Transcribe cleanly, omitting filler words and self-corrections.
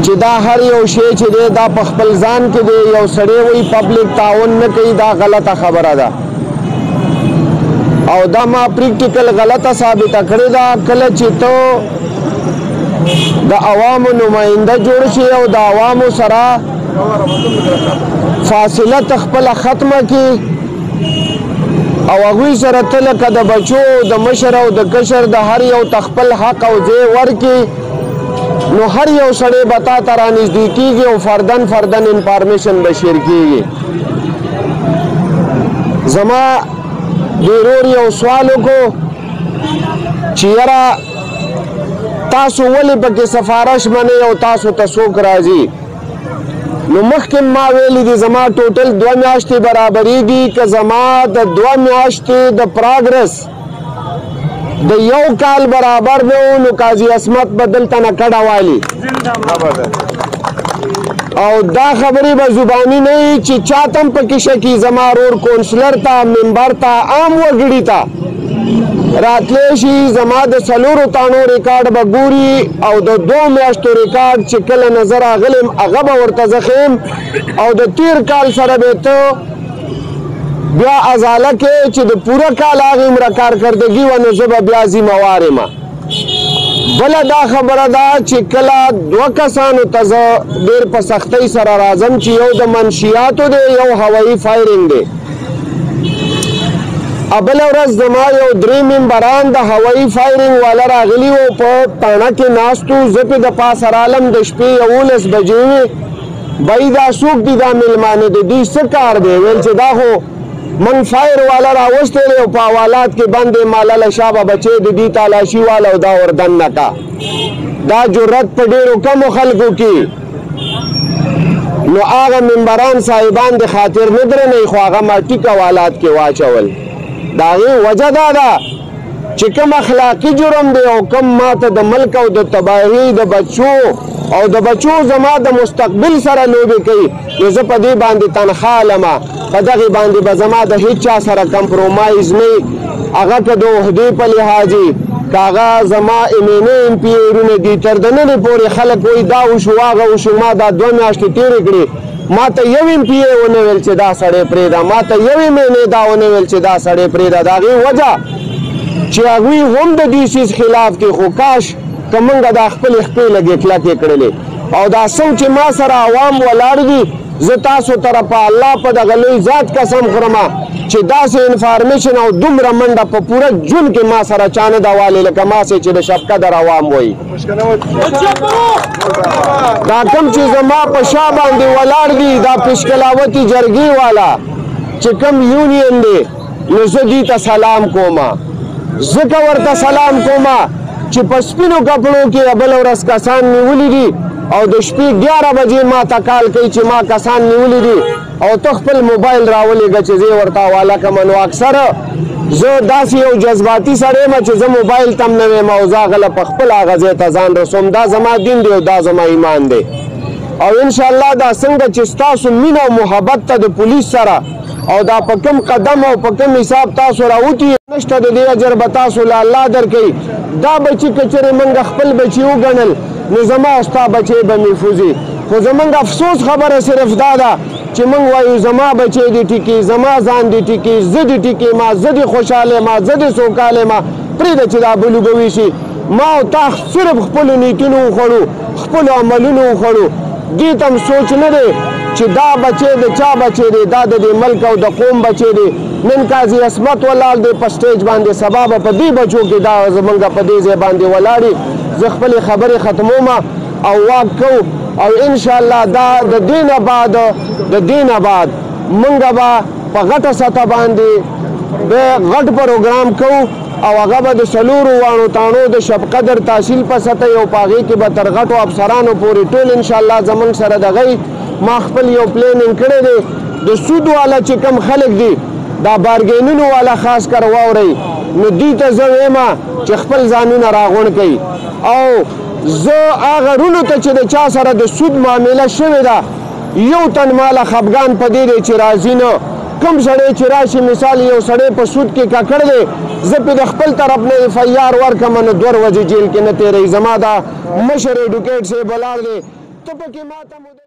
چې دا هر یو شی چې دی دا په خپل ځان کې دی یو سړی وایي پبلک تعاون نه کوي دا غلطه خبره ده او دا ما پریکټیکل غلطه ثابته کړې ده کله چې ته د عوامو نماینده جوړ شي او د عوامو سره فاصله تخپله ختمه کړي او هغوی سره ته لکه د بچو د مشر او د کشر د هر یو تخپل حق او ځای ورکړي نو هر یو سړی به تا ته رانږدې کېږي او فردن انفارمیشن به شیر کېږي زما د ورور یو سوال وکړو چې یاره تاسو ولې پکې سفارش منئ او تاسو ته څوک راځي نو مخکې ما ویلي دي زما ټوټل 2 میاشتې برابرېږي که زما د 2 میاشتې د پراګرس د یو کال برابر نه و نو قاضي عصمت به دلته نه کډه والي او دا خبرې به زباني نه وي چې چاته هم پکې شکي زما ورور کونسلر ته ممبر ته عام وګړي ته راتلی شي زما د 4 تانو ریکارډ به ګوري او د 2 میاشتو ریکارډ چې کله نظر راغلی هغه به ورته زه ښیم او د تیر کال سره به ته بیا ازاله کې چې د پوره کال هغې عمره کارکردګي وه نو زه به بیا ذمهوار یم بله دا خبره ده چې کله 2 کسانو ته زه ډېر په سختۍ سره راځم چې یو د منشیاتو دی یو هوایي فایرنګ دی بله ورځ زما یو 3 ممبران د هوایي فایرنګ والا راغلي وو په تاڼه کې ناست وو زه پې د پاسه رالم د شپې 11 بجې وې بهی دا څوک دي دا میلمانه دي دوی څه کار دی ویل چې دا خو من فایر والا راوستی دی او په حوالات کې بند دی مالاله شابه بچې د دې تالاشي والا او دا وردن نه کا دا جرت په ډېرو کمو خلکو کې نو هغه ممبران صاحبان د خاطر نه درنوي خو هغه ما ټیک حوالات کې واچول د هغې وجه دا ده چې کوم اخلاقي جرم دی او کوم ماته د ملک او د تباهۍ د بچو او د بچو زما د مستقبل سره لوبې کوي نو زه په دې باندې تنخواه لمه په دغې باندې به زما د هیڅ چا سره کمپرومایز نه هغه که د عهدې په لحاظ که هغه زما امینه امپیرونه دي تر د ننې پورې خلک وایي دا وشو هغه وشو ما دا 2 میاشتې تېرې کړې ما ته یو امپی ونه ویل چې دا سړی پرېږده ما ته یو مینې دا ونه ویل چې دا سړی پرېږده د هغې وجه چې هغوی هم د دې څیز خلاف دي خو کاش که موږ دا خپلې خپې لږې کلکې کړلې او دا څنګه چې ما سره عوام ولاړ دي زه تاسو طرف په الله په دغه لوی ذات قسم خورم چې داسې انفارمیشن او دومره منډه په پوره جون کې ما سره چا نه ده والې لکه ما سې چې د شب قدر عوام وایي دا کوم چې زما په شا باندې ولاړ دي دا پشکلاوتي جرګې والا چې کوم یونین دی نو زه دې ته سلام کومه ځکه ورته سلام کومه چې په سپینو کپړو کې بله ورځ کسان نیولي دي او د شپې 11 بجې ما ته کال کوي چې ما کسان نیولي دي او ته خپل موبایل راولېږه چې زه ورته حواله کړم نو اکثره زه داسې یو جذباتي سړی یم چې زه موبایل ته هم نه ویم او زه هغه په خپل هغه ځای ته ځان رسوم دا زما دین دی او دا زما ایمان دی او انشاءالله دا څنګه چې ستاسو مینه او محبت ته د پولیس سره او دا په کوم قدم او په کوم حساب تاسو راوتي نشته د دې اجر به تاسو له الله درکوي دا بچي که چېرې موږ خپل بچي وګڼل نو زما او ستا بچی به محفوظي خو زموږ افسوس خبره صرف دا ده چې موږ وایو زما بچی دې ټیکي زما ځان دې ټیکي زه دې ټیکي ما زه دې خوشحاله ما زه دې سوکاله ما پرېږده چې دا بلوګوي شي ما او تا صرف خپلو نیتونو وخوړو خپلو عملونو وخوړو دې ته هم سوچ نه دی چې دا بچی د چا بچی دی دا د دې ملک او د قوم بچی دی نن قاضي عصمت ولاړ دی په سټیج باندې سبا به په دې بچو کې دا زمونږ په دې ځای باندې ولاړي زه خپلې خبرې ختموم او واک کو او انشاءالله دا د دې نه بعد مونږ به په غټه سطح باندې غټ پروګرام کوو او هغه به د 4 تاڼو د شب قدر تحصیل په سطح او په هغې کې به تر غټو افسرانو پورې ټول انشاءالله زمونږ سره دغی ما خپل یو پلیننګ کړی دی د سود والا چې کم خلک دي دا بارګینونو والا خاص کر واورئ نو دوی ته زه وایم چې خپل ځانونه راغونډ کوي او زه هغه رونو ته چې د چا سره د سود معامله شوې ده یو تن ماله خفګان په دې دی چې راځي نه کوم سړی چې راشي مثال یو سړی په سود کې ککړ دی زه پې د خپل طرف نه FIR ورکړم نو 2 ورځې جیل کې نه تېروي زما دا مشر ایډوکیټ صاحب ولاړ دی ته پکې ماته مودې